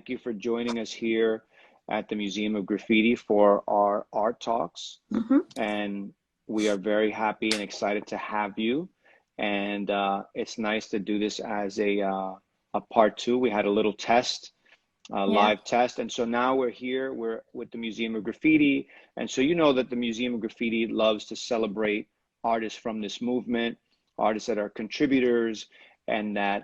thank you for joining us here at the Museum of Graffiti for our art talks. And we are very happy and excited to have you. And it's nice to do this as a part two. We had a little test, live test. And so now we're here, we're with the Museum of Graffiti. And so you know that the Museum of Graffiti loves to celebrate artists from this movement, artists that are contributors and that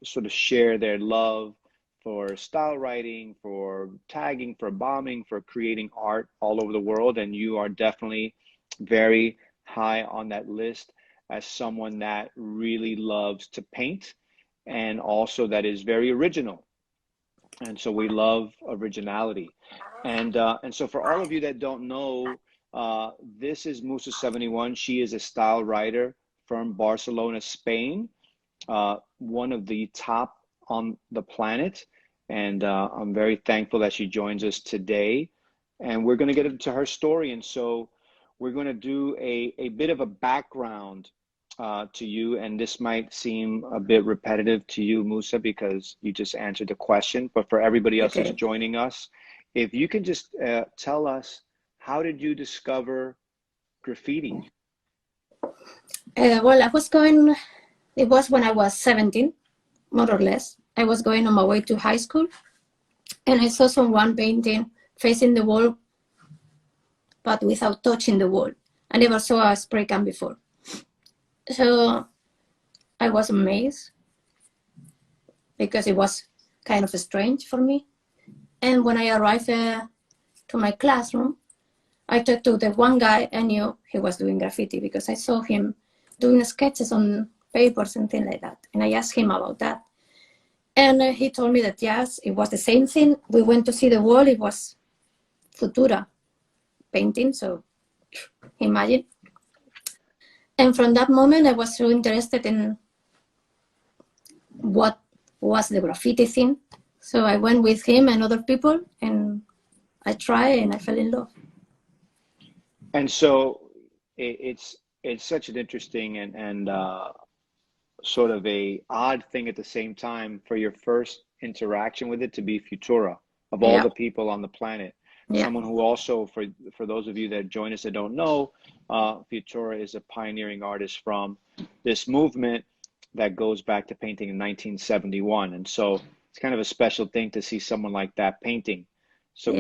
sort of share their love for style writing, for tagging, for bombing, for creating art all over the world. And you are definitely very high on that list as someone that really loves to paint and also that is very original. And so we love originality. And so for all of you that don't know, this is MUSA 71. She is a style writer from Barcelona, Spain, one of the top on the planet. And I'm very thankful that she joins us today. And we're going to get into her story. And so we're going to do a bit of a background to you. And this might seem a bit repetitive to you, Musa, because you just answered the question. But for everybody else who's joining us, if you can just tell us, how did you discover graffiti? Well, it was when I was 17, more or less. I was going on my way to high school and I saw someone painting facing the wall, but without touching the wall. I never saw a spray can before. So I was amazed because it was kind of strange for me. And when I arrived to my classroom, I talked to the one guy I knew he was doing graffiti because I saw him doing sketches on paper, something like that. And I asked him about that. And he told me that, yes, it was the same thing. We went to see the wall. It was Futura painting, so imagine. And from that moment, I was so interested in what was the graffiti thing. So I went with him and other people, and I tried, and I fell in love. And so it's such an interesting and sort of a odd thing at the same time for your first interaction with it to be Futura, of all the people on the planet. Someone who also, for those of you that join us that don't know, Futura is a pioneering artist from this movement that goes back to painting in 1971. And so it's kind of a special thing to see someone like that painting. So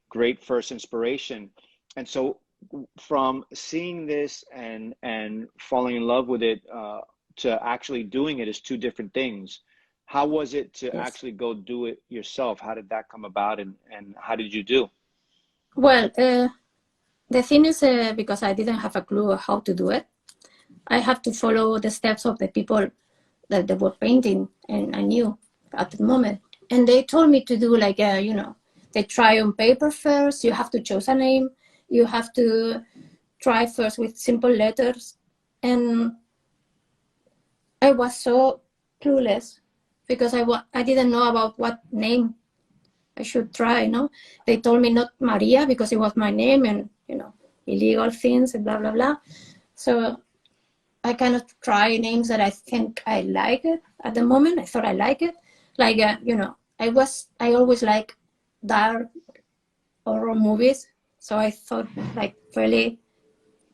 great first inspiration. And so from seeing this and falling in love with it to actually doing it is two different things. How was it to actually go do it yourself? How did that come about and how did you do? Well, the thing is, because I didn't have a clue how to do it, I have to follow the steps of the people that they were painting and I knew at the moment. And they told me to do like, you know, they try on paper first, you have to choose a name, you have to try first with simple letters. And I was so clueless because I didn't know about what name I should try, no? They told me not Maria because it was my name and, you know, illegal things and blah, blah, blah. So I kind of try names that I think I like it at the moment. I thought I like it. Like, you know, I always like dark horror movies. So I thought like really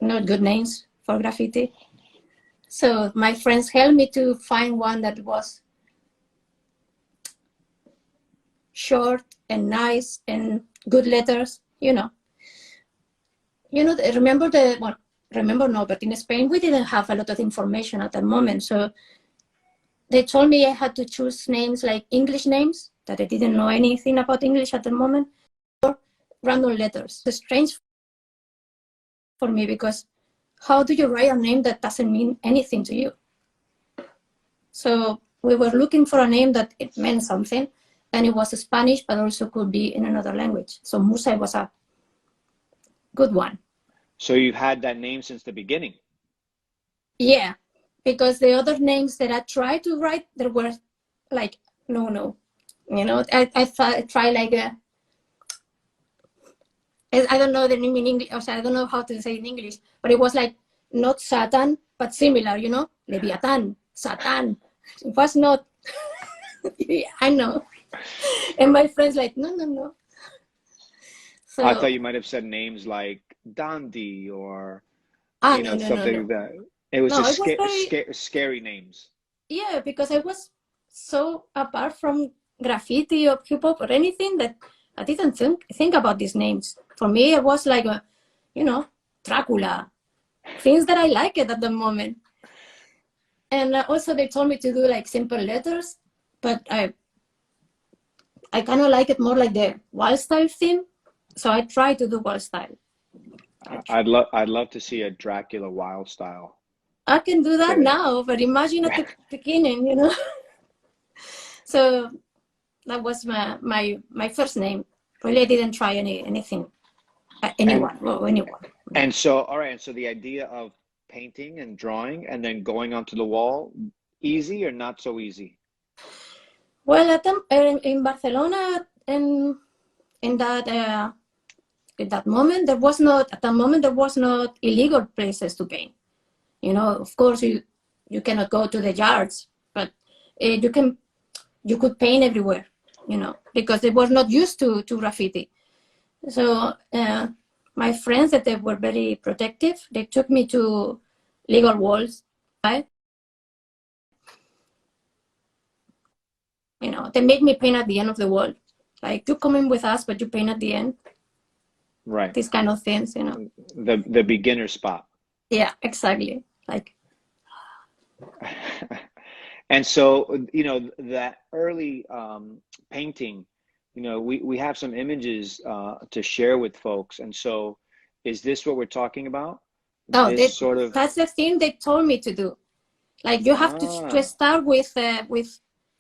not good names for graffiti. So my friends helped me to find one that was short and nice and good letters, you know. Remember but in Spain we didn't have a lot of information at that moment. So they told me I had to choose names like English names that I didn't know anything about English at the moment, or random letters. It's strange for me because how do you write a name that doesn't mean anything to you? So we were looking for a name that it meant something, and it was Spanish, but also could be in another language. So Musa was a good one. So you've had that name since the beginning? Yeah, because the other names that I tried to write, there were like, no. You know, I tried like I don't know the name in English, or I don't know how to say it in English, but it was like not Satan, but similar, you know, Leviathan, Satan. It was not, I know. And my friends like, no, no, no. I So, thought you might have said names like Dandy or, no, no, no, something no. like that. It was No, just it was very, scary names. yeah, because I was so apart from graffiti or hip hop or anything that I didn't think about these names. For me, it was like a, Dracula, things that I liked at the moment. And also they told me to do like simple letters, but I kind of like it more like the wild style theme. So I try to do wild style. I'd love to see a Dracula wild style. I can do that Say now, but imagine at the beginning. So that was my first name. Really, I didn't try anything, and anyone. and so all right, and so the idea of painting and drawing and then going onto the wall, easy or not so easy? Well, in Barcelona, in that at that moment, there was not illegal places to paint. Of course, you cannot go to the yards, but you could paint everywhere. Because they were not used to graffiti. So my friends that they were very protective, they took me to legal walls. Right? They made me paint at the end of the wall. Like, you come in with us, but you paint at the end. Right. These kind of things. The beginner spot. Yeah, exactly. Like. And so, that early painting, we have some images to share with folks. And so, is this what we're talking about? No, This sort of, that's the thing they told me to do. Like, you have to start with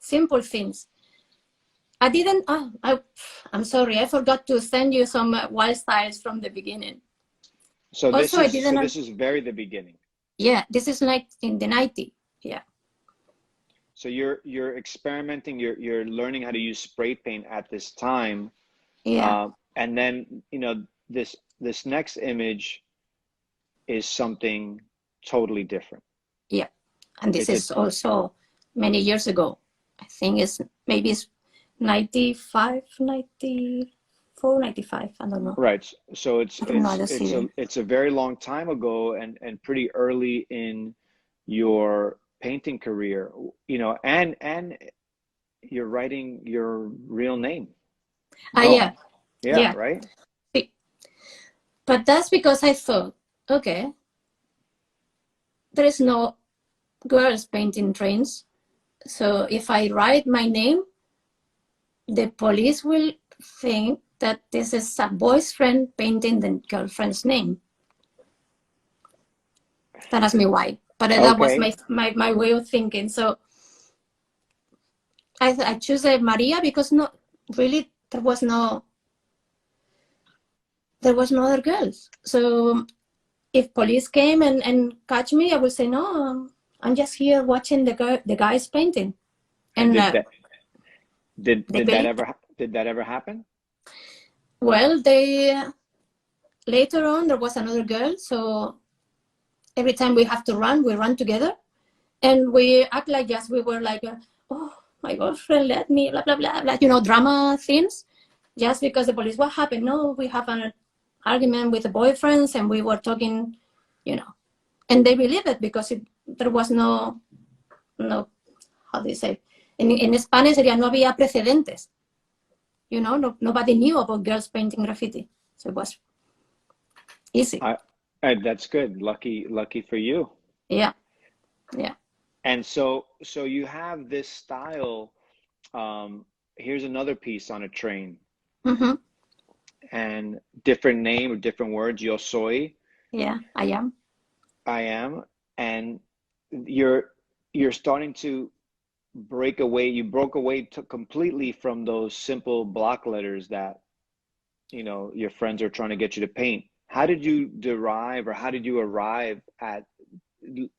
simple things. I didn't. I'm sorry. I forgot to send you some wild styles from the beginning. so Also, I didn't. this is very the beginning. Yeah, this is like in the 90s. Yeah. So you're experimenting. You're learning how to use spray paint at this time. Yeah. And then this next image is something totally different. Yeah, and this is also many years ago. I think it's 95, 94, 95. I don't know. Right. So it's it's a very long time ago and pretty early in your painting career, and you're writing your real name. Yeah. Yeah, right? But that's because I thought, okay, there is no girls painting trains. So if I write my name, the police will think that this is a boy's friend painting the girlfriend's name. That asked me why. But that was my way of thinking. So I choose Maria because really there was no other girls. So if police came and catch me, I would say, no, I'm just here watching the guys painting. And did that ever happen? Well, later on there was another girl, so every time we have to run, we run together, and we act like yes, we were like, oh, my girlfriend let me, blah blah blah, blah, drama things, just because the police. What happened? No, we have an argument with the boyfriends, and we were talking, and they believe it because there was no, how do you say? In Spanish, no había precedentes. Nobody knew about girls painting graffiti, so it was easy. That's good. Lucky for you. Yeah. And so you have this style. Here's another piece on a train. Mm-hmm. And different name or different words. Yo soy. Yeah, I am. And you're starting to break away. You broke away completely from those simple block letters that your friends are trying to get you to paint. How did you how did you arrive at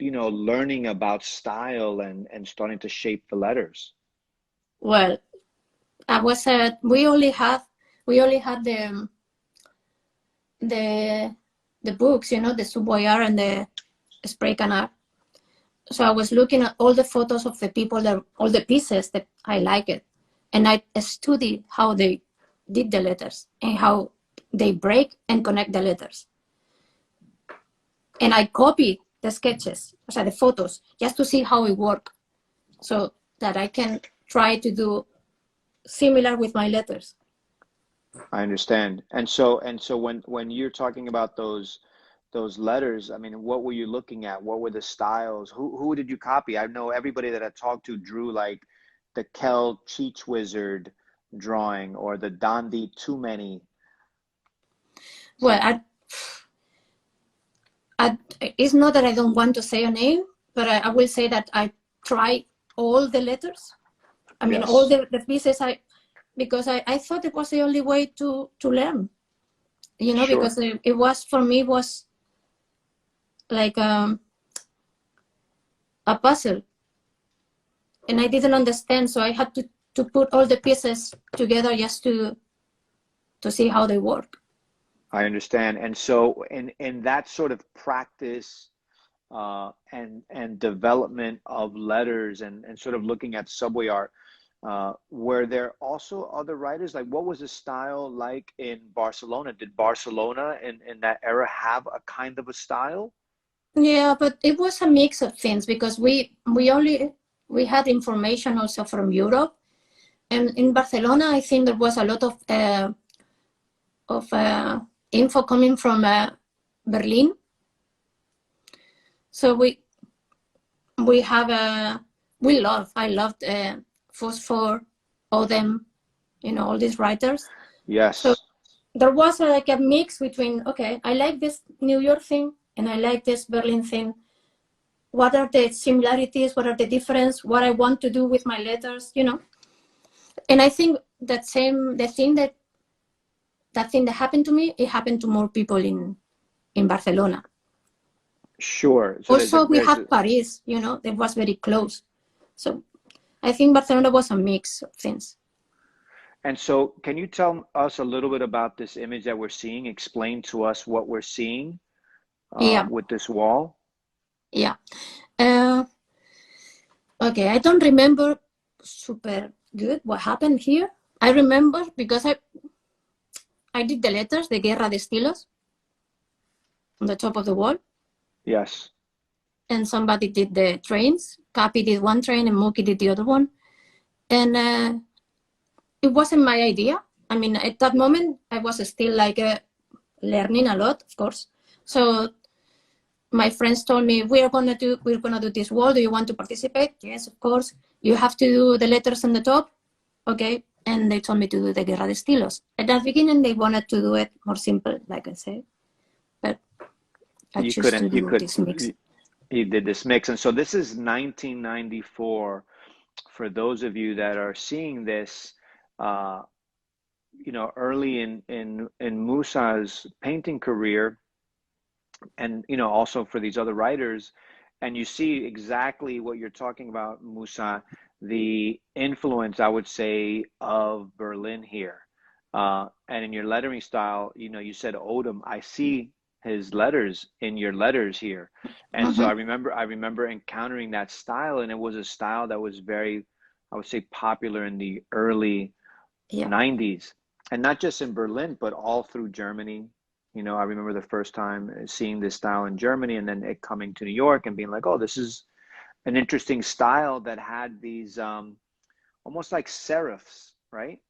learning about style and starting to shape the letters? Well, I was we only had the books, the Subway and the spray can art. So I was looking at all the photos of the people all the pieces that I liked. and I study how they did the letters and how they break and connect the letters. And I copy the sketches, so the photos, just to see how it works, so that I can try to do similar with my letters. I understand. And so when you're talking about those letters, I mean, what were you looking at? What were the styles? Who did you copy? I know everybody that I talked to drew like the Kel Cheech Wizard drawing or the Dondi Too Many. Well, it's not that I don't want to say a name, but I will say that I try all the letters. I mean, all the pieces, because I thought it was the only way to learn, you know, because it was, for me, was like a puzzle. And I didn't understand, so I had to put all the pieces together just to see how they work. I understand. And so in that sort of practice and development of letters and sort of looking at subway art, were there also other writers? Like, what was the style like in Barcelona? Did Barcelona in that era have a kind of a style? Yeah, but it was a mix of things, because we had information also from Europe, and in Barcelona I think there was a lot of info coming from Berlin. So I loved Phosphor, Odem, you know, all these writers. Yes. So there was like a mix between, okay, I like this New York thing and I like this Berlin thing. What are the similarities? What are the differences? What I want to do with my letters, you know? And I think that thing that happened to me, it happened to more people in Barcelona. Sure. So also, we have Paris, you know, that was very close. So I think Barcelona was a mix of things. And so can you tell us a little bit about this image that we're seeing? Explain to us what we're seeing with this wall. Yeah. Okay, I don't remember super good what happened here. I remember because I did the letters, the Guerra de Estilos, on the top of the wall. Yes. And somebody did the trains. Capi did one train and Mookie did the other one. And it wasn't my idea. I mean, at that moment, I was still like learning a lot, of course. So my friends told me, we're gonna do this wall. Do you want to participate? Yes, of course. You have to do the letters on the top. Okay. And they told me to do the Guerra de Estilos. At the beginning, they wanted to do it more simple, like I said. But I chose to do this mix. You did this mix. And so this is 1994. For those of you that are seeing this, you know, early in MUSA's painting career, and, you know, also for these other writers, and you see exactly what you're talking about, MUSA, the influence, I would say, of Berlin here. And in your lettering style, you know, you said Odom. I see his letters in your letters here. And so I remember encountering that style, and it was a style that was very, I would say, popular in the early 90s. And not just in Berlin, but all through Germany. You know, I remember the first time seeing this style in Germany, and then it coming to New York and being like, oh, this is an interesting style that had these almost like serifs, right,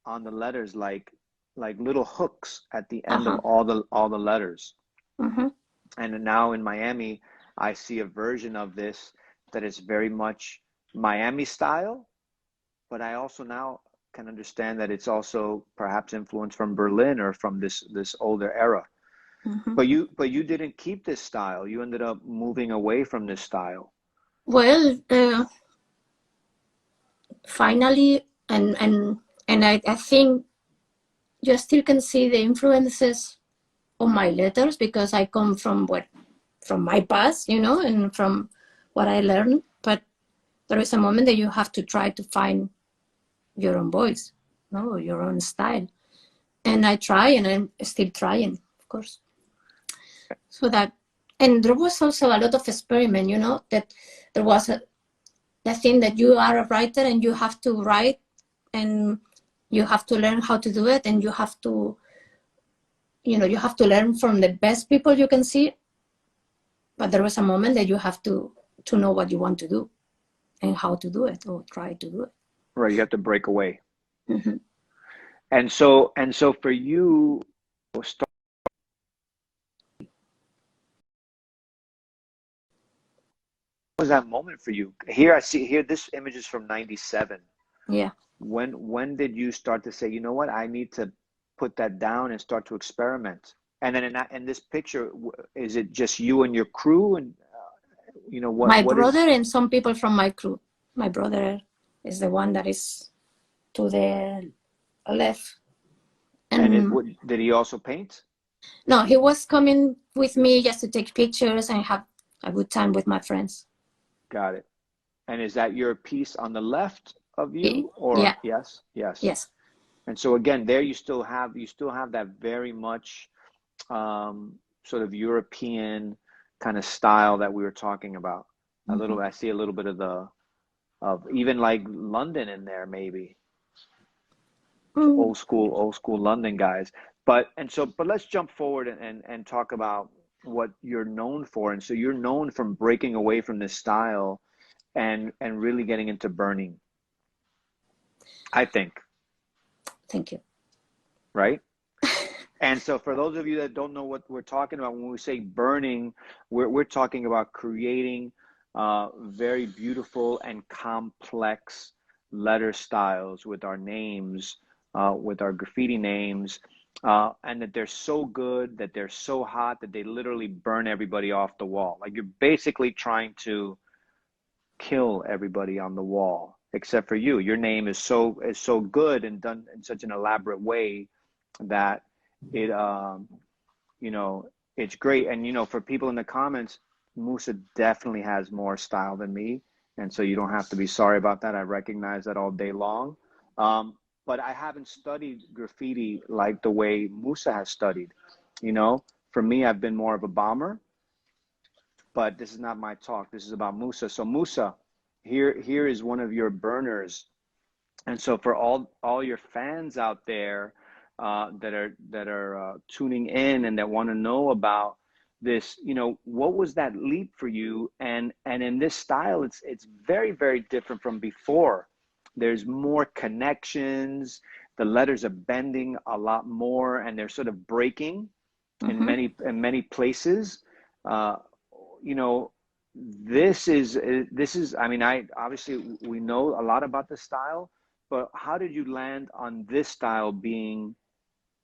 on the letters, like little hooks at the end of all the letters. And now in Miami, I see a version of this that is very much Miami style, but I also now can understand that it's also perhaps influenced from Berlin or from this older era. But you didn't keep this style. You ended up moving away from this style. Well, finally, and I think you still can see the influences of my letters, because I come from my past, you know, and from what I learned. But there is a moment that you have to try to find your own voice, no, your own style. And I try, and I'm still trying, of course. So that, and there was also a lot of experiment, you know, that there was the thing that you are a writer and you have to write and you have to learn how to do it, and you have to, you have to learn from the best people you can see. But there was a moment that you have to know what you want to do and how to do it, or try to do it. Right, you have to break away. Mm-hmm. And so for you, what was that moment for you? Here I see here this image is from 97. Yeah. When did you start to say, you know what, I need to put that down and start to experiment? And then in this picture, is it just you and your crew? And My what is? brother and some people from my crew. My brother is the one that is to the left. And Did he also paint? no, he was coming with me just to take pictures and have a good time with my friends. Got it. And is that your piece on the left of you, or Yeah. yes? Yes. And so again, there you still have that very much sort of European kind of style that we were talking about. A little, I see a little bit of even like London in there, maybe. Old school London guys. But let's jump forward and talk about what you're known for. And so you're known from breaking away from this style and really getting into burning, I think. Thank you. Right? And so for those of you that don't know what we're talking about, when we say burning, we're talking about creating very beautiful and complex letter styles with our names, with our graffiti names, and that they're so good, that they're so hot, that they literally burn everybody off the wall. Like you're basically trying to kill everybody on the wall, except for you. Your name is so good and done in such an elaborate way that it it's great. And for people in the comments, Musa definitely has more style than me, and so you don't have to be sorry about that. I recognize that all day long. But I haven't studied graffiti like the way Musa has studied. For me, I've been more of a bomber, but this is not my talk. This is about Musa. So Musa, here is one of your burners. And so for all your fans out there that are tuning in and that want to know about this, what was that leap for you? And in this style, it's very, very different from before. There's more connections. The letters are bending a lot more, and they're sort of breaking in many places. You know, this is I mean, I obviously we know a lot about the style, but how did you land on this style being,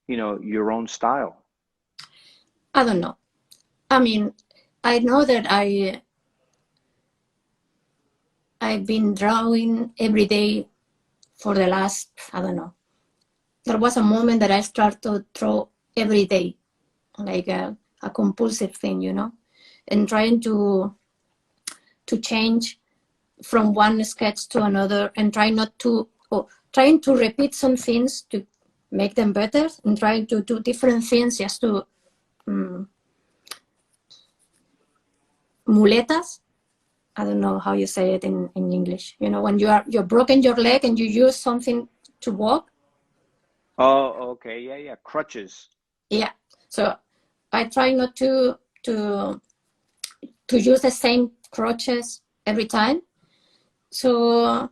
your own style? I don't know. I mean, I know that I've been drawing every day for the last, I don't know. There was a moment that I started to draw every day, like a compulsive thing, and trying to change from one sketch to another, and trying to repeat some things to make them better, and trying to do different things just to muletas. I don't know how you say it in English. When you're broken your leg and you use something to walk. Oh, okay. Yeah. Crutches. Yeah. So I try not to use the same crutches every time. So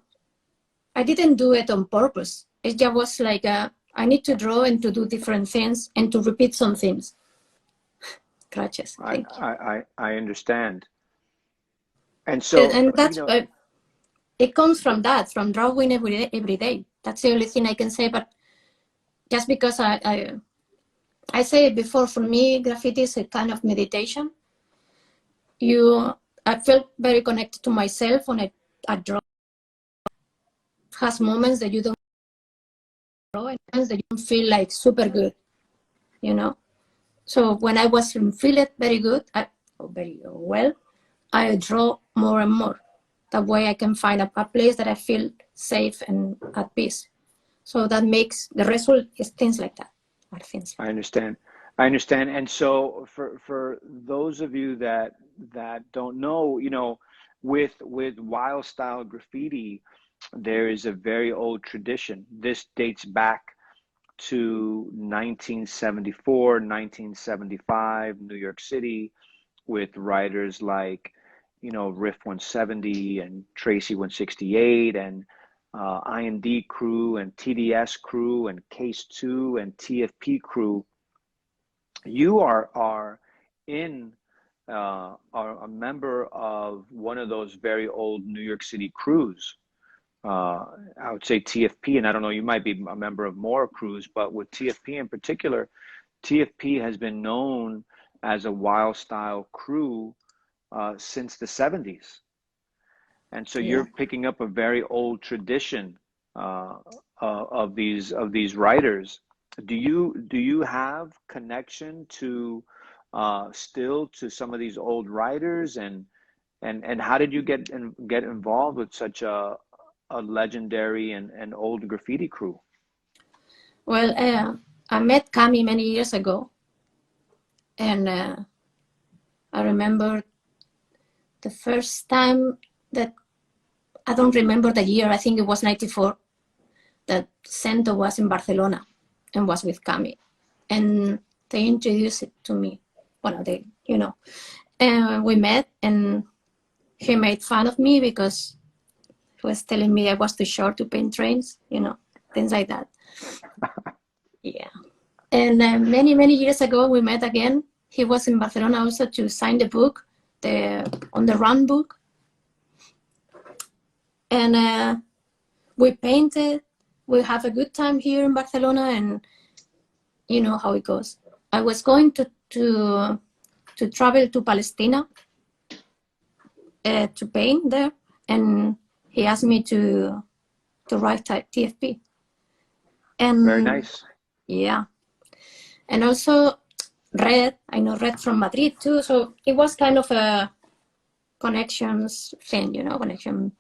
I didn't do it on purpose. It just was like I need to draw and to do different things and to repeat some things. Crutches. I understand. And so, and that's it comes from that, from drawing every day. That's the only thing I can say. But just because I say it before, for me, graffiti is a kind of meditation. I feel very connected to myself when I draw. It has moments that you don't draw and moments that you don't feel like super good, So when I wasn't feeling very good, very well, I draw more and more. That way I can find a place that I feel safe and at peace. So that makes the result is things like that. I understand. And so for those of you that don't know, with wild style graffiti, there is a very old tradition. This dates back to 1974, 1975, New York City, with writers like, Riff 170 and Tracy 168 and IND crew and TDS crew and Case 2 and TFP crew. You are in are a member of one of those very old New York City crews. I would say TFP, and I don't know, you might be a member of more crews, but with TFP in particular, TFP has been known as a wild style crew since the 70s. And so you're picking up a very old tradition of these writers. Do you have connection to still to some of these old writers, and how did you get involved with such a legendary and old graffiti crew? Well, I met Cami many years ago, and I remember the first time that, I don't remember the year, I think it was 94, that Cento was in Barcelona and was with Cami. And they introduced it to me. Well, and we met, and he made fun of me because he was telling me I was too short to paint trains, things like that. Yeah. And many, many years ago, we met again. He was in Barcelona also to sign the book, the On the Run book. And we painted. We have a good time here in Barcelona, and you know how it goes. I was going to travel to Palestine to paint there, and he asked me to write TFP. And very nice. Yeah. And also Red, I know Red from Madrid too, so it was kind of a connections thing, connection.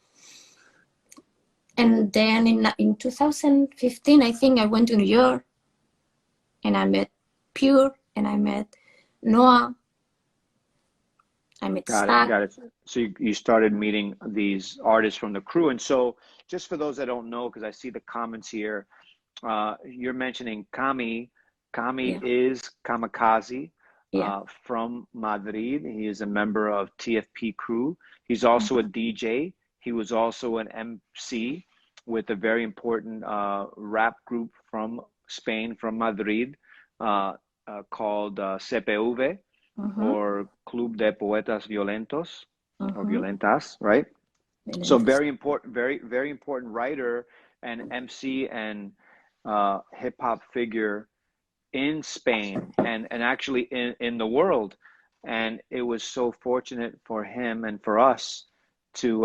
And then in 2015, I think I went to New York, and I met Pure, and I met Noah, I met Stack. Got it. So you started meeting these artists from the crew. And so just for those that don't know, because I see the comments here, you're mentioning Cami. Cami is Kamikaze from Madrid. He is a member of TFP crew. He's also a DJ. He was also an MC with a very important rap group from Spain, from Madrid, called CPV, or Club de Poetas Violentos, or Violentas, right? Violentas. So very important, very important writer and MC and hip hop figure in Spain and actually in the world. And it was so fortunate for him and for us to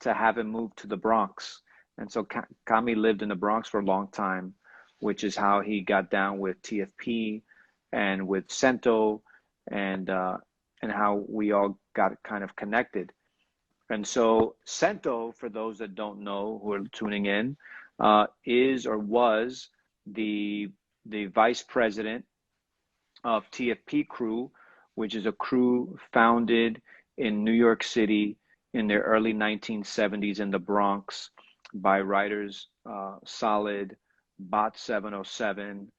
have him move to the Bronx. And so Kami lived in the Bronx for a long time, which is how he got down with TFP and with Cento, and how we all got kind of connected. And so Cento, for those that don't know who are tuning in, is or was the vice president of TFP crew, which is a crew founded in New York City in the early 1970s in the Bronx by writers Solid, Bot 707,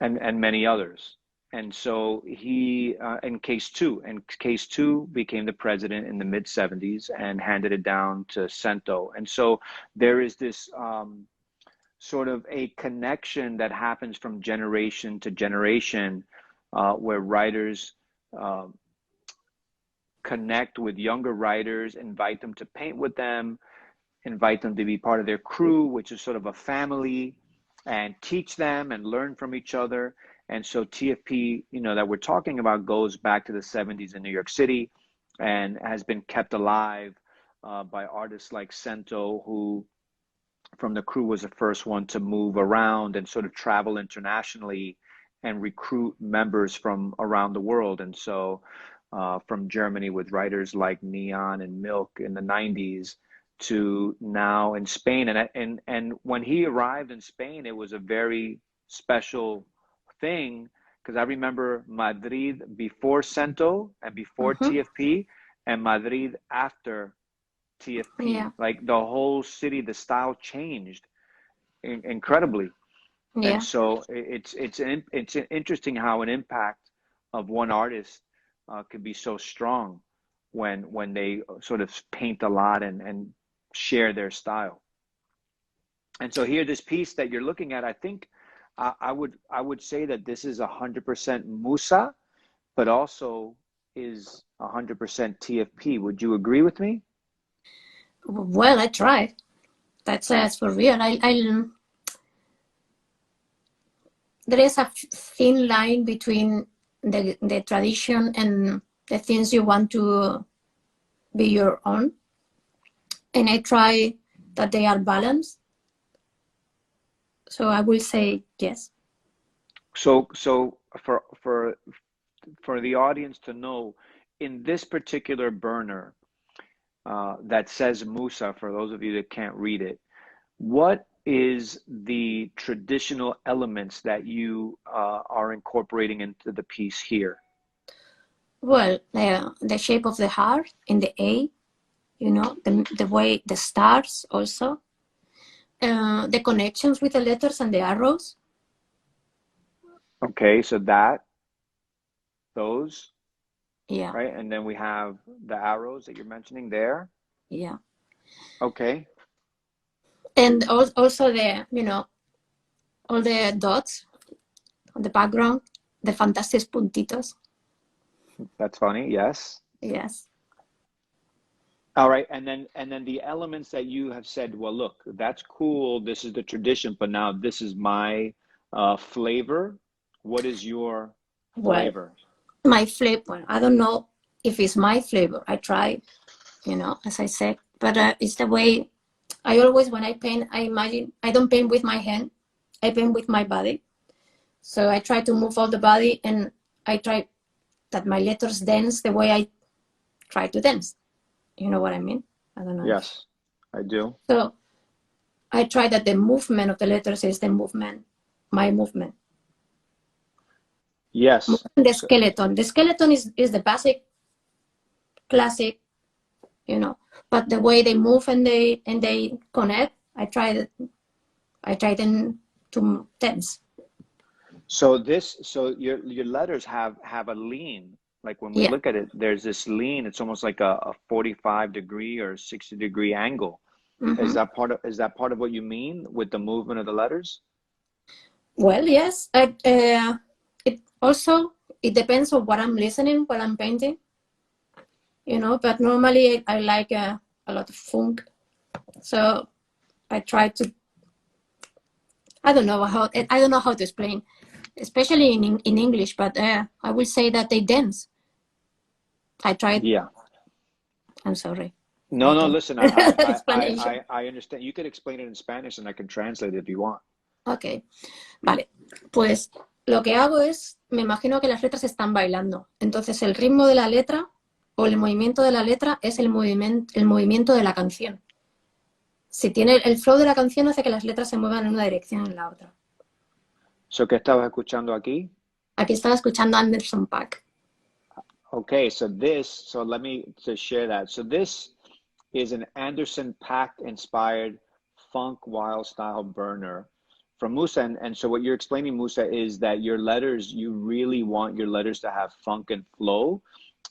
and many others. And so he, and Case 2 became the president in the mid 70s and handed it down to Cento. And so there is this sort of a connection that happens from generation to generation, where writers connect with younger writers, invite them to paint with them, invite them to be part of their crew, which is sort of a family, and teach them and learn from each other. And so TFP, that we're talking about goes back to the 70s in New York City and has been kept alive by artists like Cento, who from the crew was the first one to move around and sort of travel internationally and recruit members from around the world. And so from Germany with writers like Neon and Milk in the 90s to now in Spain. And when he arrived in Spain, it was a very special thing, because I remember Madrid before Cento and before TFP, and Madrid after TFP. Yeah. Like the whole city, the style changed incredibly. Yeah. And so it's interesting how an impact of one artist could be so strong when they sort of paint a lot and share their style. And so here, this piece that you're looking at, I think I would say that this is 100% MUSA, but also is 100% TFP. Would you agree with me? Well, I tried. That's for real. There is a thin line between the tradition and the things you want to be your own. And I try that they are balanced. So I will say yes. So for the audience to know, in this particular burner that says Musa, for those of you that can't read it, what is the traditional elements that you are incorporating into the piece here? Well, the shape of the heart in the A, you know, the way the stars also, the connections with the letters and the arrows. Okay, so those, Yeah. right? And then we have the arrows that you're mentioning there. Yeah. Okay. And also the, you know, all the dots on the background, the fantastic puntitos. That's funny. Yes. Yes. All right. And then the elements that you have said, well, look, that's cool. This is the tradition, but now this is my flavor. What is your Well, flavor? my flavor, I don't know if it's my flavor. I try, you know, as I said, but it's the way I always, when I paint, I imagine, I don't paint with my hand, I paint with my body. So I try to move all the body, and I try that my letters dance the way I try to dance. You know what I mean? I don't know. Yes, I do. So I try that the movement of the letters is the movement, my movement. Yes. The skeleton. The skeleton is the basic, classic, you know. But the way they move and they connect, I try them to dance. So your letters have a lean. Like when we Yeah. look at it, there's this lean. It's almost like a 45-degree or 60-degree angle. Mm-hmm. Is that part of what you mean with the movement of the letters? Well, yes. It also, it depends on what I'm listening while I'm painting, you know. But normally I like a lot of funk, so I try to. I don't know how to explain, especially in English. But I will say that they dance. I tried. Yeah. I'm sorry. No, no, listen, That explanation. I understand. You could explain it in Spanish and I can translate it if you want. Ok, vale. Pues lo que hago es, me imagino que las letras están bailando. Entonces el ritmo de la letra o el movimiento de la letra es el movimiento de la canción. Si tiene el flow de la canción, hace que las letras se muevan en una dirección o en la otra. So, ¿qué estabas escuchando aquí? Aquí estaba escuchando Anderson .Paak. Okay, so let me just share that. So this is an Anderson .Paak inspired funk wild style burner from Musa. And so what you're explaining, Musa, is that your letters, you really want your letters to have funk and flow.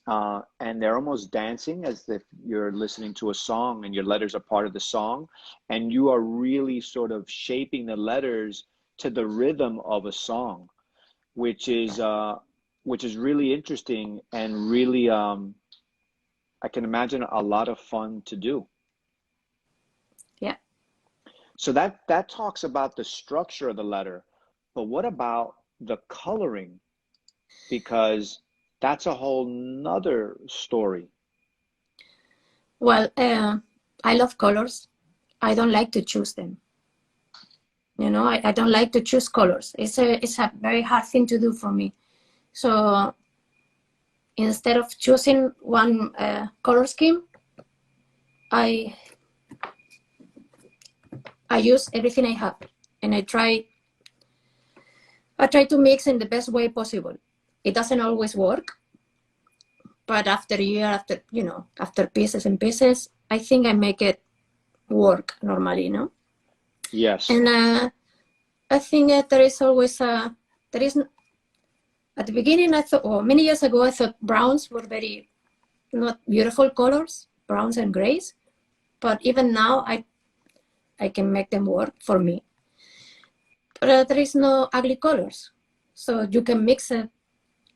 And they're almost dancing as if you're listening to a song and your letters are part of the song. And you are really sort of shaping the letters to the rhythm of a song, which is really interesting and really, I can imagine a lot of fun to do. Yeah. So that talks about the structure of the letter, but what about the coloring? Because that's a whole nother story. Well, I love colors. I don't like to choose them. You know, I don't like to choose colors. It's a very hard thing to do for me. So instead of choosing one color scheme, I use everything I have, and I try to mix in the best way possible. It doesn't always work, but after pieces and pieces, I think I make it work normally, you know? Yes. And I think there is always at the beginning, I thought, or many years ago, I thought browns were very not beautiful colors, browns and grays. But even now, I can make them work for me. But there is no ugly colors. So you can mix it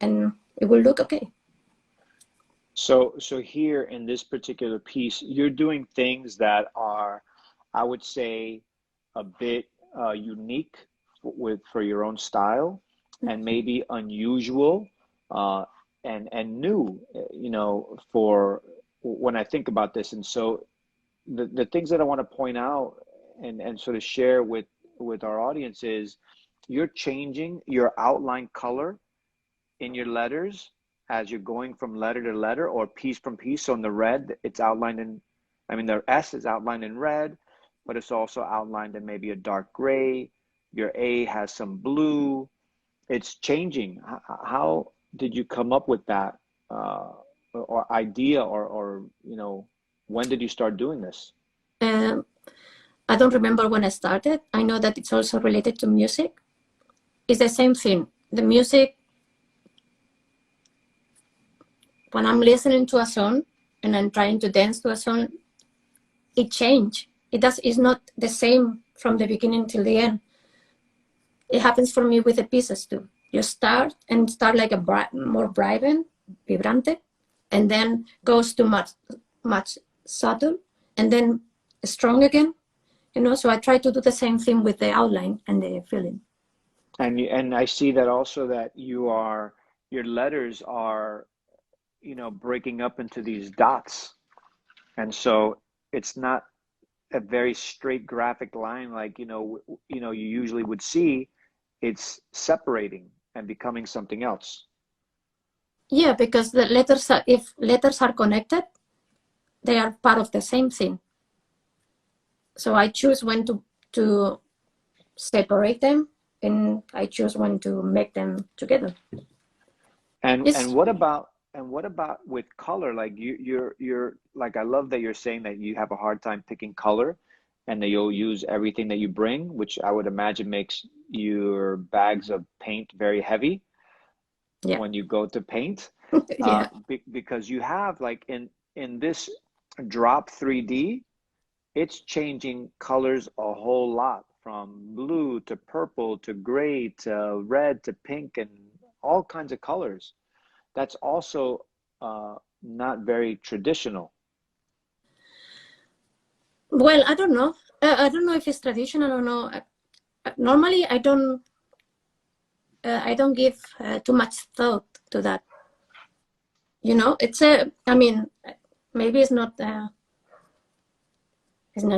and it will look okay. So here in this particular piece, you're doing things that are, I would say, a bit unique for your own style, and maybe unusual and new, you know, for when I think about this. And so the things that I want to point out and sort of share with our audience is you're changing your outline color in your letters as you're going from letter to letter or piece from piece. So in the red, it's outlined in, I mean, the S is outlined in red, but it's also outlined in maybe a dark gray. Your A has some blue. It's changing. How did you come up with that or idea or, you know, when did you start doing this? Um, I don't remember when I started. I know that it's also related to music. It's the same thing. The music, when I'm listening to a song and I'm trying to dance to a song, it changes. It's not the same from the beginning till the end. It happens for me with the pieces too. You start like a more vibrante, and then goes to much subtle, and then strong again. You know, so I try to do the same thing with the outline and the feeling. And I see that also that your letters are, you know, breaking up into these dots. And so it's not a very straight graphic line like, you know, you usually would see. It's separating and becoming something else. Yeah, because the letters are, if letters are connected, they are part of the same thing. So I choose when to separate them, and I choose when to make them together. And what about with color? Like you're like, I love that you're saying that you have a hard time picking color and that you'll use everything that you bring, which I would imagine makes your bags of paint very heavy Yeah. when you go to paint. Yeah. Because you have like in this drop 3D, it's changing colors a whole lot from blue to purple to gray to red to pink and all kinds of colors. That's also not very traditional. Well, I don't know. I don't know if it's traditional or no. Normally, I don't give too much thought to that. You know, I mean, maybe it's not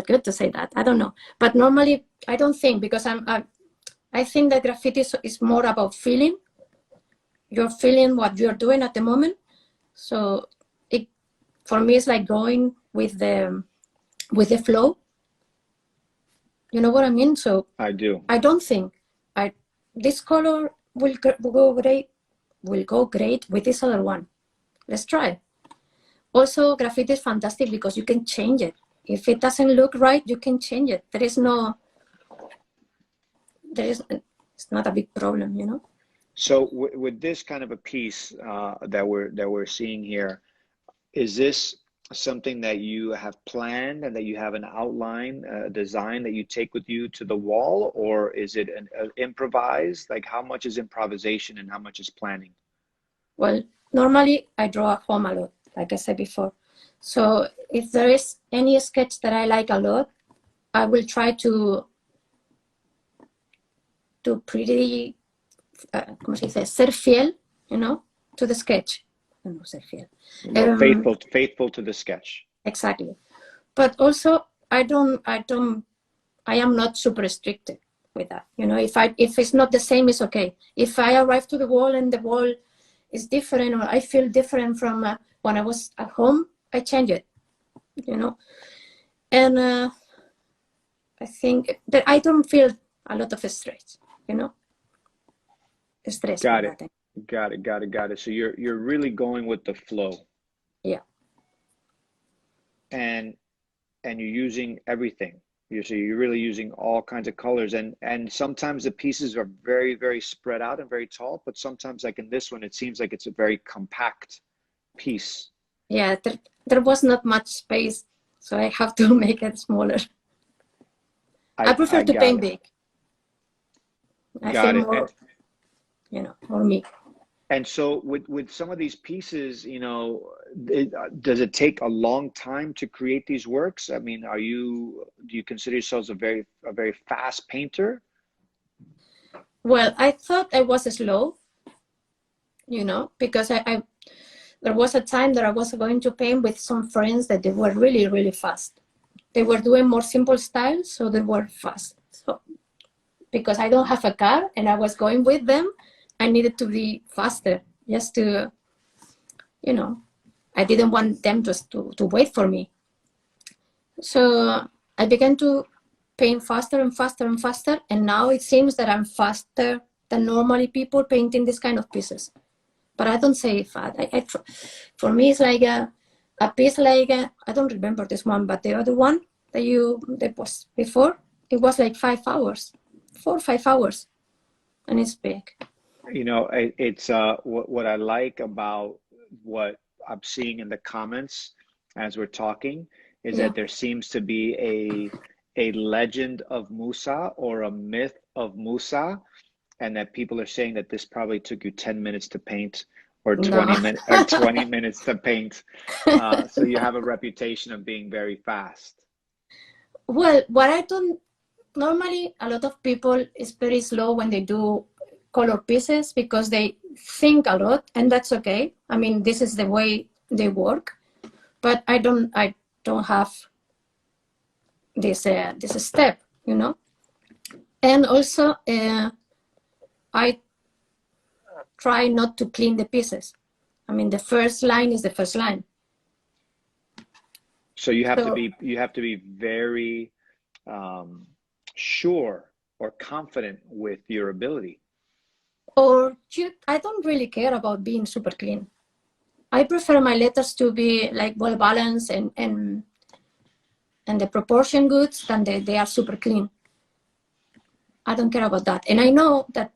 good to say that. I don't know. But normally, I don't think, because I think that graffiti is more about feeling. You're feeling what you're doing at the moment. So for me, it's like going with the flow. You know what I mean? So I do. I don't think this color will go great with this other one. Let's try. Also, graffiti is fantastic because you can change it. If it doesn't look right, you can change it. It's not a big problem, you know? So with this kind of a piece that we're seeing here, is this something that you have planned and that you have an outline, design that you take with you to the wall, or is it an improvised? Like how much is improvisation and how much is planning? Well, normally I draw at home a lot, like I said before. So if there is any sketch that I like a lot, I will try to pretty, ¿cómo se dice? Ser fiel, you know, to the sketch. No, ser fiel. Well, faithful to the sketch. Exactly. But also, I am not super restricted with that. You know, if it's not the same, it's okay. If I arrive to the wall and the wall is different, or I feel different from when I was at home, I change it, you know. And I think that I don't feel a lot of stress, you know. Stress Got with it. that. Got it. So you're really going with the flow. Yeah. And and you're using everything. You're really using all kinds of colors, and sometimes the pieces are very, very spread out and very tall, but sometimes, like in this one, it seems like it's a very compact piece. Yeah, there was not much space, so I have to make it smaller. I prefer to paint big. I feel more, more me. And so with some of these pieces, does it take a long time to create these works? I mean, do you consider yourselves a very fast painter? Well, I thought I was slow, because there was a time that I was going to paint with some friends that they were really, really fast. They were doing more simple styles, so they were fast. So because I don't have a car and I was going with them, I needed to be faster, just to, I didn't want them to wait for me. So I began to paint faster and faster and faster, and now it seems that I'm faster than normally people painting this kind of pieces. But I don't say fast. For me, it's like a piece like, I don't remember this one, but the other one that was before, it was like 5 hours, 4 or 5 hours, and it's big. It's what I like about what I'm seeing in the comments as we're talking is that there seems to be a legend of MUSA or a myth of MUSA, and that people are saying that this probably took you 10 minutes to paint or 20 minutes or 20 minutes to paint. So you have a reputation of being very fast. Well, what I don't normally, a lot of people is very slow when they do color pieces because they think a lot, and that's okay. I mean, this is the way they work, but I don't have this step, And also, I try not to clean the pieces. I mean, the first line is the first line. So you have to be very sure or confident with your ability. I don't really care about being super clean. I prefer my letters to be like well balanced and the proportion good than they are super clean. I don't care about that. And I know that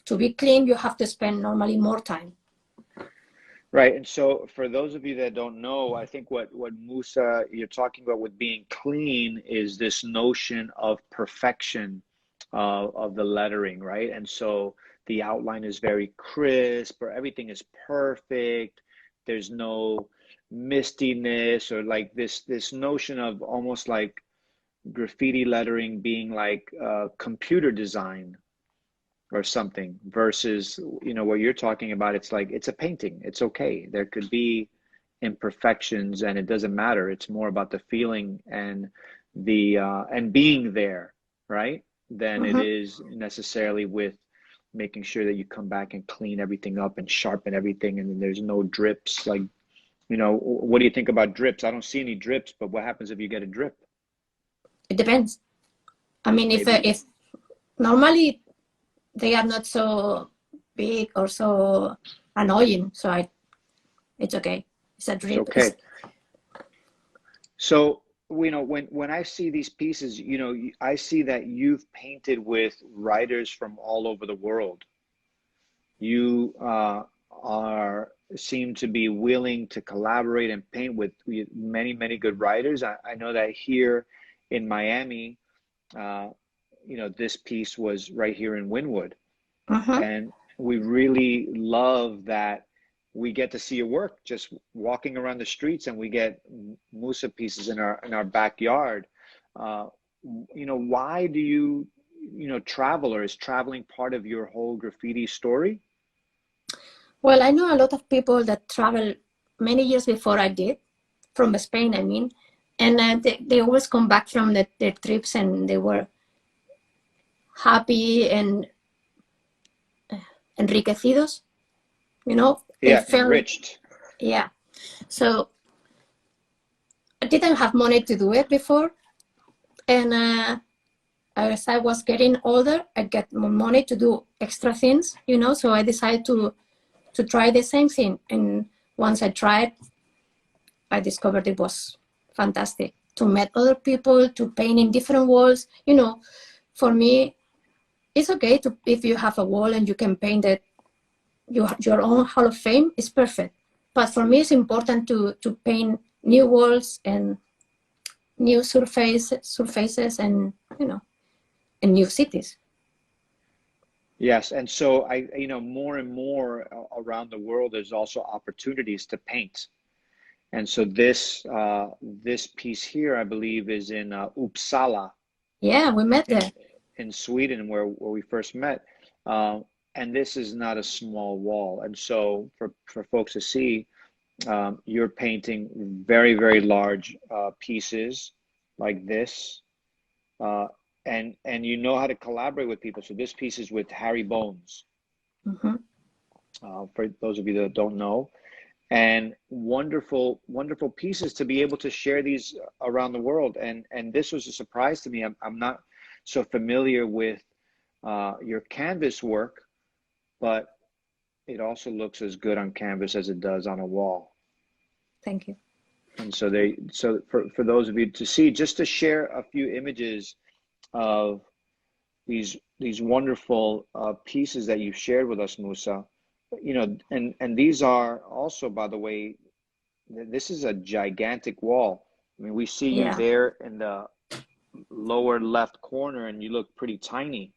to be clean, you have to spend normally more time. Right. And so for those of you that don't know, I think what MUSA you're talking about with being clean is this notion of perfection of the lettering, right? And so the outline is very crisp, or everything is perfect. There's no mistiness, or like this notion of almost like graffiti lettering being like computer design or something, versus what you're talking about. It's like it's a painting. It's okay. There could be imperfections, and it doesn't matter. It's more about the feeling and the and being there, right? Than it is necessarily with making sure that you come back and clean everything up and sharpen everything, and then there's no drips. Like, what do you think about drips? I don't see any drips, but what happens if you get a drip? It depends. I mean, if normally they are not so big or so annoying, so it's okay. It's a drip. It's okay. So, when I see these pieces, I see that you've painted with writers from all over the world. You seem to be willing to collaborate and paint with many, many good writers. I know that here in Miami, this piece was right here in Wynwood. And we really love that we get to see your work just walking around the streets, and we get MUSA pieces in our backyard. Why do you travel, or is traveling part of your whole graffiti story? Well, I know a lot of people that travel many years before I did, from Spain, I mean, and they always come back from their trips, and they were happy and enriquecidos, Yeah, enriched. Yeah. So I didn't have money to do it before, and as I was getting older, I get more money to do extra things, so I decided to try the same thing. And once I tried, I discovered it was fantastic. to meet other people, to paint in different walls. You know, for me, it's okay to, if you have a wall and you can paint it, your own Hall of Fame is perfect. But for me, it's important to paint new walls and new surfaces and, you know, and new cities. Yes, and so more and more around the world, there's also opportunities to paint. And so this piece here, I believe, is in Uppsala. Yeah, we met there. In Sweden, where we first met. And this is not a small wall. And so for folks to see, you're painting very, very large pieces like this. And you know how to collaborate with people. So this piece is with Harry Bones. Mm-hmm. For those of you that don't know. And wonderful, wonderful pieces to be able to share these around the world. And this was a surprise to me. I'm not so familiar with your canvas work, but it also looks as good on canvas as it does on a wall. Thank you. And so for those of you to see, just to share a few images of these wonderful pieces that you shared with us, Musa. You know, and these are also, by the way, this is a gigantic wall. I mean, we see you there in the lower left corner, and you look pretty tiny.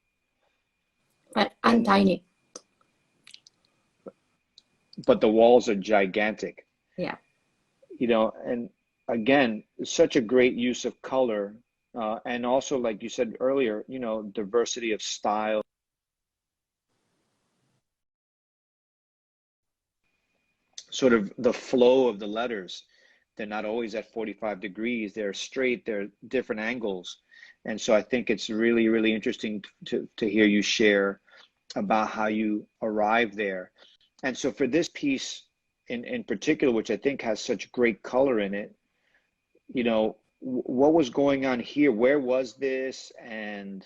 But I'm tiny. But the walls are gigantic. Yeah. You know, and again, such a great use of color, and also, like you said earlier, you know, diversity of style. Sort of the flow of the letters. They're not always at 45 degrees. They're straight. They're different angles. And so I think it's really, really interesting to hear you share about how you arrived there. And so for this piece in particular, which I think has such great color in it, you know, what was going on here? Where was this? And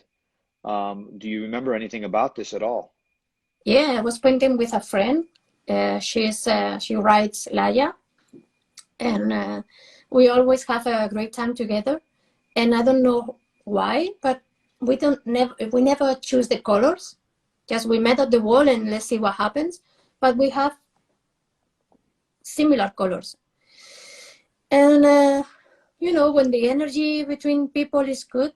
do you remember anything about this at all? Yeah, I was painting with a friend. She writes Laya, and we always have a great time together. And I don't know why, but we never choose the colors. Just we met at the wall and let's see what happens. But we have similar colors. And you know, when the energy between people is good,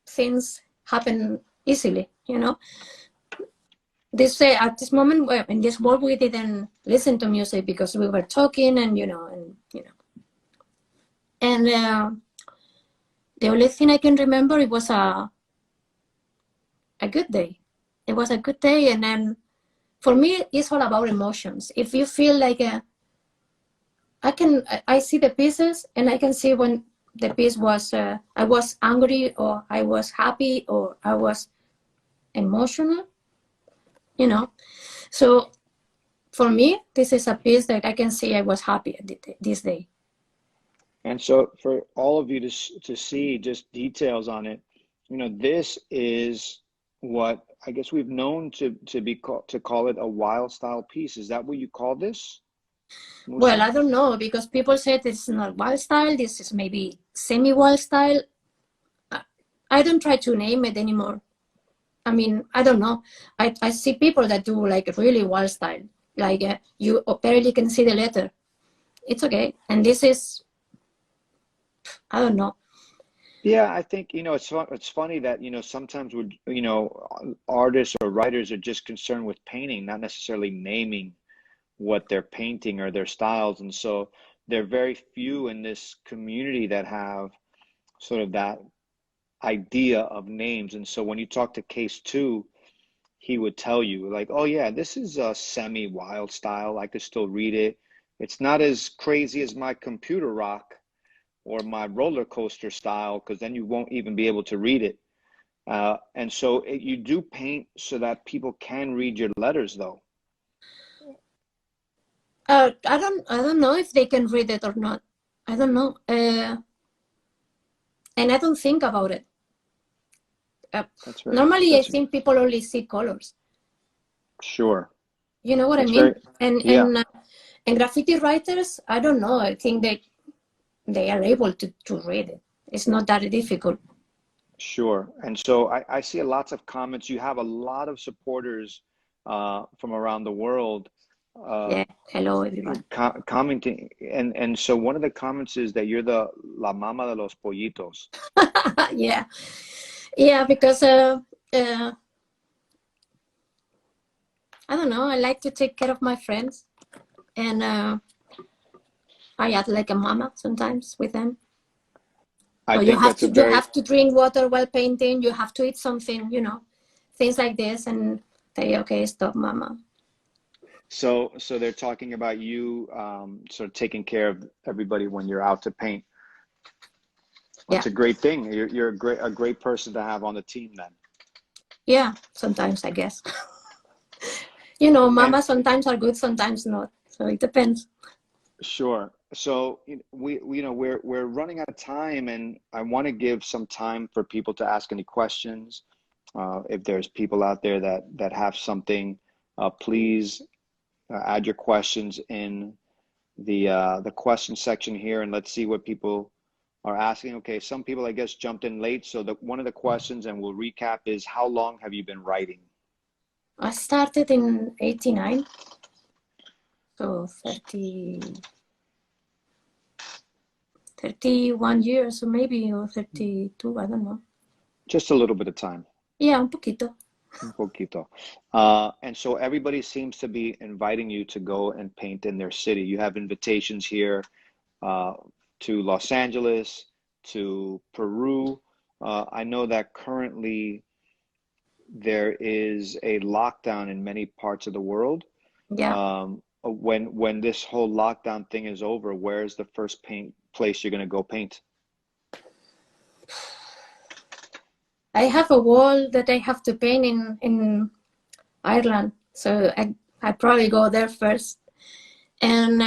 things happen easily, you know. This at this moment in this world we didn't listen to music because we were talking and the only thing I can remember, it was a good day. It was a good day, and then for me it's all about emotions. If you feel like I see the pieces and I can see when the piece was I was angry or I was happy or I was emotional. You know, so for me, this is a piece that I can say I was happy this day. And so for all of you to see just details on it, you know, this is what I guess we've known to call it a wild style piece. Is that what you call this, Musa? Well, I don't know, because people say this is not wild style. This is maybe semi-wild style. I don't try to name it anymore. I mean, I don't know. I see people that do like really wild style, like you barely can see the letter. It's okay. And this is, I don't know. Yeah, I think, you know, it's funny that, you know, sometimes artists or writers are just concerned with painting, not necessarily naming what they're painting or their styles. And so there are very few in this community that have sort of that idea of names. And so when you talk to Case 2, he would tell you like, oh yeah, this is a semi-wild style. I could still read it. It's not as crazy as my computer rock or my roller coaster style, because then you won't even be able to read it. And so you do paint so that people can read your letters, though. I don't know if they can read it or not. I don't know. And I don't think about it. Normally, I think people only see colors. Sure. You know what I mean? And graffiti writers, I don't know. I think they are able to read it. It's not that difficult. Sure. And so I see lots of comments. You have a lot of supporters from around the world Yeah. Hello, everyone. commenting. And so one of the comments is that you're the la mama de los pollitos. Yeah. Yeah, because I don't know. I like to take care of my friends, and I act like a mama sometimes with them. I So you think have that's a to you very, have to drink water while painting. You have to eat something, you know, things like this, and say, okay, stop, mama. so they're talking about you sort of taking care of everybody when you're out to paint. That's Yeah. a great thing. You're a great person to have on the team then. Yeah, sometimes I guess. You know, And mamas sometimes are good, sometimes not. So it depends. sure. So we're running out of time, and I want to give some time for people to ask any questions. If there's people out there that have something, please add your questions in the question section here, and let's see what people are asking. Okay, some people I guess jumped in late. So one of the questions, and we'll recap, is how long have you been writing? I started in 89, so 31 years, or maybe, or 32, I don't know. Just a little bit of time. Yeah, un poquito. Un poquito. And so everybody seems to be inviting you to go and paint in their city. You have invitations here to Los Angeles, to Peru. I know that currently there is a lockdown in many parts of the world. Yeah. When this whole lockdown thing is over, where's the first place you're going to go paint? I have a wall that I have to paint in Ireland, so I probably go there first. And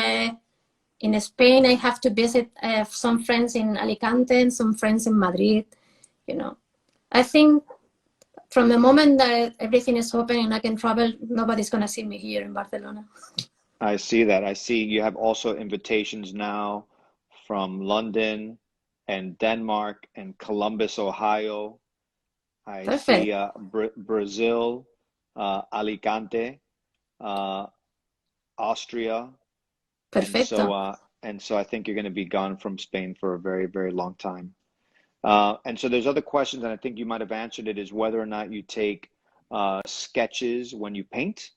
in Spain, I have to visit some friends in Alicante and some friends in Madrid. You know, I think from the moment that everything is open and I can travel, nobody's gonna see me here in Barcelona. I see that. I see you have also invitations now from London and Denmark and Columbus, Ohio. I Perfect. see Brazil, Alicante, Austria, Perfecto. and so I think you're going to be gone from Spain for a very, very long time. And so there's other questions, and I think you might have answered it, is whether or not you take sketches when you paint.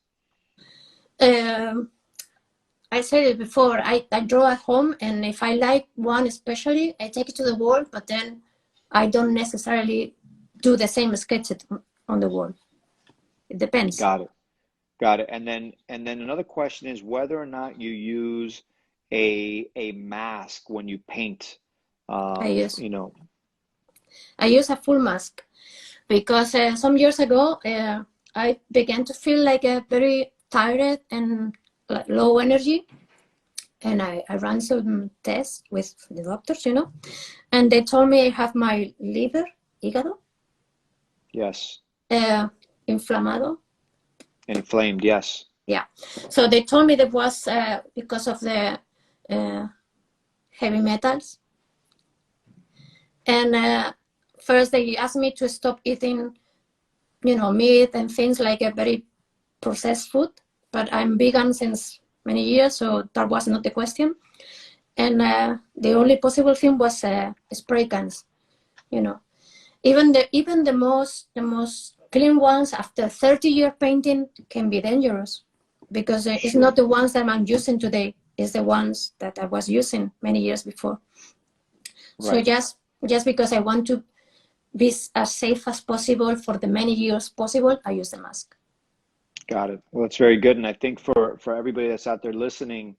I said it before, I draw at home, and if I like one especially, I take it to the wall, but then I don't necessarily do the same sketch on the wall. It depends. Got it. Got it. And then another question is whether or not you use a mask when you paint. I use You know. I use a full mask because some years ago I began to feel like a very tired and low energy, and I ran some tests with the doctors, you know, and they told me I have my liver, hígado. Yes. Inflamado. Inflamed, yes. Yeah. So they told me that was because of the heavy metals. And first they asked me to stop eating, you know, meat and things like a very processed food. But I'm vegan since many years, so that was not the question. And the only possible thing was spray cans, you know. Even the most clean ones after 30-year painting can be dangerous because it's Sure. not the ones that I'm using today. It's the ones that I was using many years before. Right. So just because I want to be as safe as possible for the many years possible, I use the mask. Got it. Well, that's very good. And I think for everybody that's out there listening,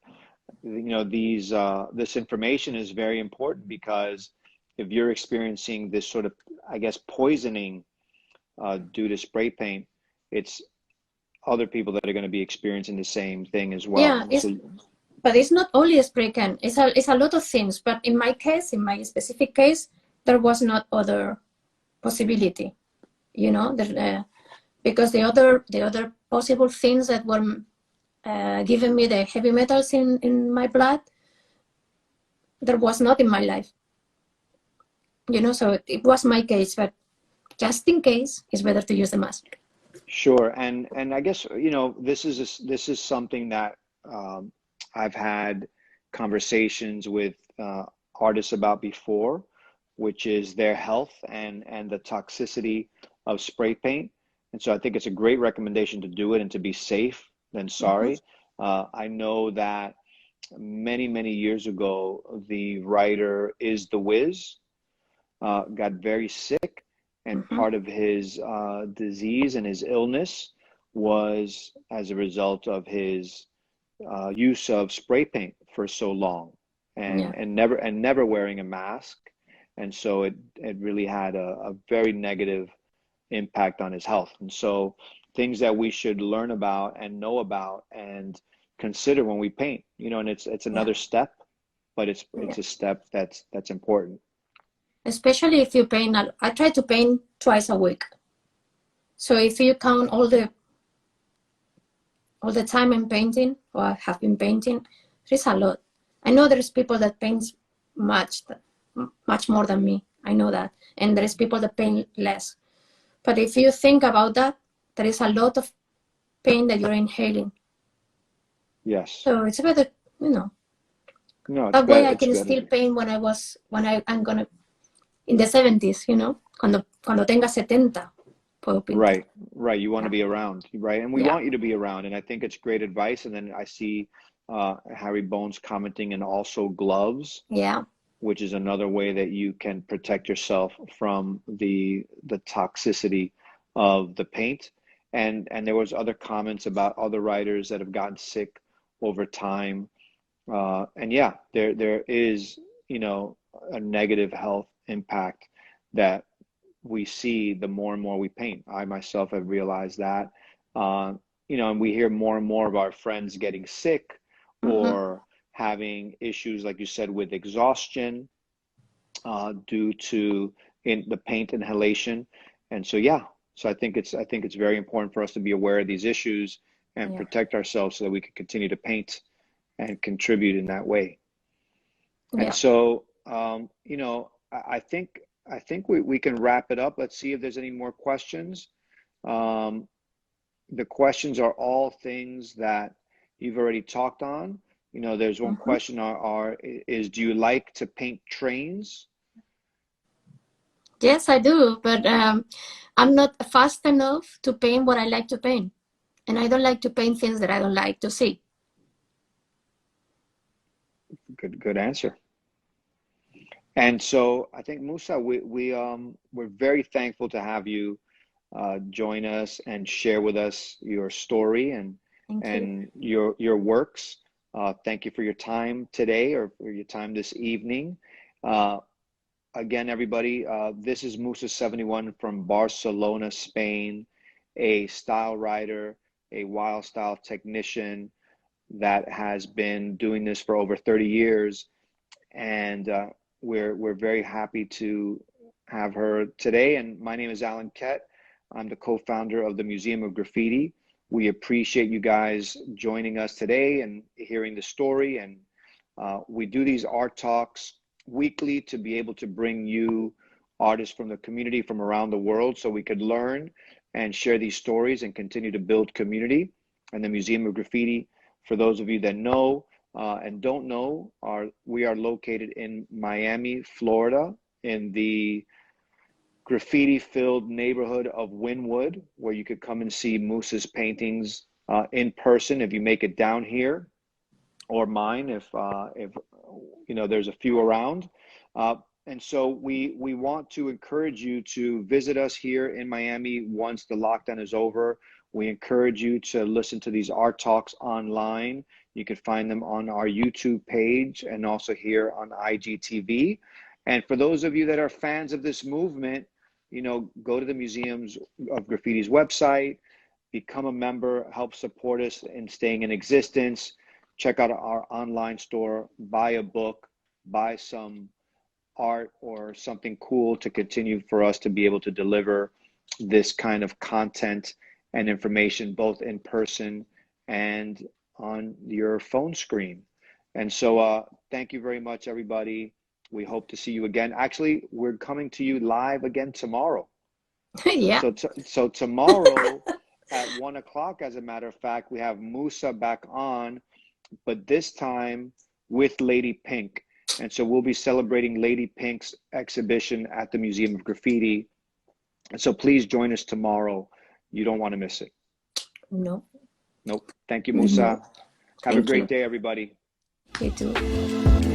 you know, this information is very important because if you're experiencing this sort of, I guess, poisoning due to spray paint, it's other people that are going to be experiencing the same thing as well. Yeah, but it's not only a spray can. It's a lot of things. But in my case, in my specific case, there was not other possibility, you know, because the other possible things that were giving me the heavy metals in my blood there was not in my life, you know, so it was my case, but just in case, it's better to use the mask. Sure, and I guess, you know, this is something that I've had conversations with artists about before, which is their health and the toxicity of spray paint. And so I think it's a great recommendation to do it and to be safe than sorry. I know that many years ago, the writer Is the Wiz got very sick, and part of his disease and his illness was as a result of his use of spray paint for so long, Yeah. and never wearing a mask, and so it really had a very negative impact on his health. And so things that we should learn about and know about and consider when we paint, you know, and it's another step, but it's a step that's important. Especially if you paint, I try to paint twice a week. So if you count all the time I'm painting, or I have been painting, there's a lot. I know there's people that paint much more than me. I know that. And there's people that paint less. But if you think about that, there is a lot of paint that you're inhaling. Yes. So it's better, you know. No, it's that better. way I can still paint when I'm gonna, in the 70s, you know, cuando tenga 70. Right. You want to be around, right? And we want you to be around. And I think it's great advice. And then I see Harry Bones commenting, and also gloves. Yeah. Which is another way that you can protect yourself from the toxicity of the paint. And there was other comments about other writers that have gotten sick over time. And yeah, there is, you know, a negative health impact that we see the more and more we paint. I myself have realized that, you know, and we hear more and more of our friends getting sick or having issues, like you said, with exhaustion due to the paint inhalation. And so, yeah, so I think it's very important for us to be aware of these issues and protect ourselves so that we can continue to paint and contribute in that way. And so, you know, I think we can wrap it up. Let's see if there's any more questions. The questions are all things that you've already talked on. You know, there's one question is, do you like to paint trains? Yes, I do, but I'm not fast enough to paint what I like to paint. And I don't like to paint things that I don't like to see. Good answer. And so I think, Musa, we're very thankful to have you join us and share with us your story and your works. Thank you for your time today, or for your time this evening. Again, everybody, this is Musa 71 from Barcelona, Spain, a style writer, a wild style technician that has been doing this for over 30 years. And we're very happy to have her today. And my name is Alan Kett. I'm the co-founder of the Museum of Graffiti. We appreciate you guys joining us today and hearing the story. And we do these art talks weekly to be able to bring you artists from the community from around the world, so we could learn and share these stories and continue to build community. And the Museum of Graffiti, for those of you that know and don't know, we are located in Miami, Florida, in the graffiti-filled neighborhood of Wynwood, where you could come and see Musa's paintings in person if you make it down here, or mine if you know there's a few around. And so we want to encourage you to visit us here in Miami once the lockdown is over. We encourage you to listen to these art talks online. You can find them on our YouTube page and also here on IGTV. And for those of you that are fans of this movement, you know, go to the Museums of Graffiti's website, become a member, help support us in staying in existence. Check out our online store, buy a book, buy some art or something cool to continue for us to be able to deliver this kind of content and information, both in person and on your phone screen. And so thank you very much, everybody. We hope to see you again. Actually, we're coming to you live again tomorrow. Yeah. So tomorrow at 1 o'clock, as a matter of fact, we have MUSA back on, but this time with Lady Pink. And so we'll be celebrating Lady Pink's exhibition at the Museum of Graffiti. And so please join us tomorrow. You don't want to miss it. No. Nope. Thank you, MUSA. Have a Thank great you. day, everybody. You too.